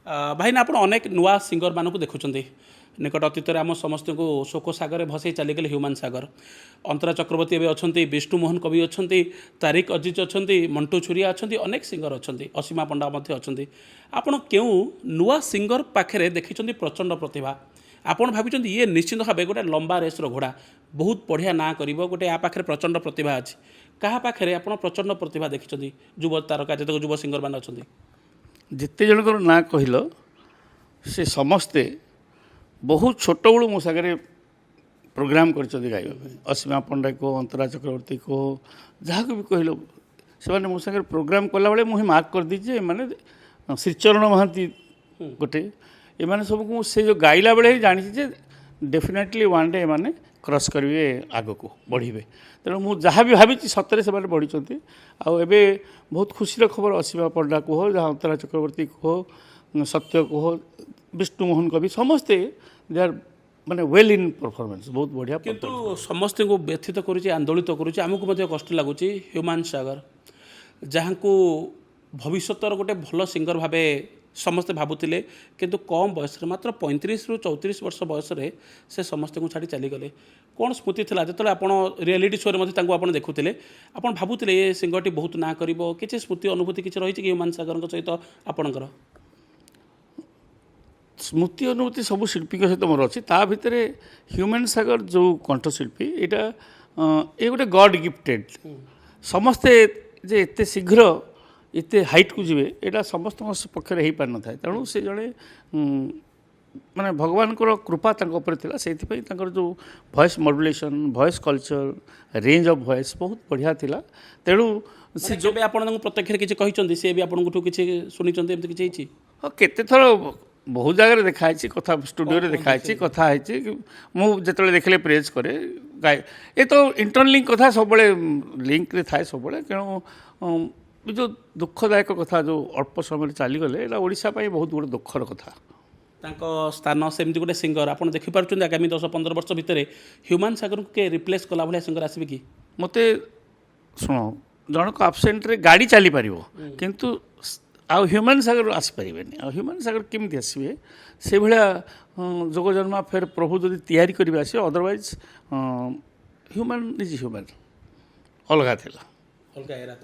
भाईना आप अनेक नुआ सिंगर मानक देखुं निकट अतीत आम समस्त को शोक सागर भसई चलीगले ह्यूमान सागर अंतरा चक्रवर्ती एवं अच्छा विष्णुमोहन कवि अच्छा तारिक अजीज अच्छा मंटू छुरिया अच्छा अनेक सिंगर अच्छा असीमा पंडा अच्छा आपण क्यों नुआ सिंगर पाखे देखी प्रचंड प्रतिभा आपड़ भाई ये निश्चित भाव गोटे लंबा रेस्र घोड़ा बहुत बढ़िया ना कर गोटे या पाखे प्रचंड प्रतिभा अच्छी क्या पाखे आप प्रचंड प्रतिभा देखी युव तारका जितक युव सिंगर मान अच्छा जिते जनकर ना कहल से समस्ते बहुत छोट बड़ू मो सागर प्रोग्राम कर गाइबा असीमा पंडा को अंतरा चक्रवर्ती को जहाँ को भी कहल से मो सागर प्रोग्राम कला बेले मुझे मार्क कर दीजिए माने श्रीचरण महांती गोटे एमाने सबको से जो गाइला बेले ही जानी जे डेफिनेटली वन डे एमाने क्रॉस करेंगे आग को बढ़े तेणु मुझे जहाँ भी भावी सतरे से बढ़ी आबे बहुत खुशी खबर असीमा पंडा को हो जहाँ अंतरा चक्रवर्ती को हो सत्य को हो विष्णुमोहन कवि समस्ते दे आर माने वेल इन परफॉर्मेंस बहुत बढ़िया किंतु समस्त को व्यथित करुच्ची आंदोलित करुच्ची आमको कष्ट लगुच ह्यूमान सागर जहाँ को भविष्य गोटे भल सिंगर भावे समस्ते भावुले किंतु कम बयस मात्र 35 रु 34 वर्ष बयस से समस्त को छाड़ी चलीगले कौन स्मृति था जो आप रियलिटी शो में देखुले आप भावुले ये सिंगरटी बहुत ना कर किसी स्मृति अनुभूति किसी रही ह्यूमान सागर सहित आपणकर स्मृति अनुभूति सब शिल्पी सहित मोर अच्छी ता भितर ह्यूमान सागर जो कंठशिल्पी यहाँ ये गोटे गॉड गिफ्टेड समस्ते जे एते शीघ्र एते हाइट को जीवे यहाँ समस्त पक्षर हो पार न था तेणु से जड़े माने भगवान कृपा से जो voice modulation voice culture range of voice बहुत बढ़िया थिला तेणु से जो भी आपन प्रत्यक्ष किसी कही सी भी आपको किसी शुणी किसी हाँ केते थर बहुत जगह देखाई कथा स्टूडियो देखाई कथा मुझे देखले प्रेज करे गाय ये तो इंटरलिंक कथा सब लिंक रे थाए सब तेणु जो दुखदायक कथा जो अल्प समय चलीगले ओडिशा बहुत गोटे दुखर कथा स्थान सेमती गोटे सिंगर आप देखिपुं आगामी 10-15 वर्ष भितर ह्यूमान सागर के रिप्लेस कला भाया सिंगर आसबे कि मत शुण जनक आबसेंट रे गाड़ी चली पार किंतु आउ ह्यूमान सागर आसीपारे आ ह्यूमान सागर केमती आसवे से भाया जोग जन्मा फेर प्रभु जदि तैयारी करेंगे आस अदरवाइज ह्यूमान इज ह्यूमान अलग था अलग एरा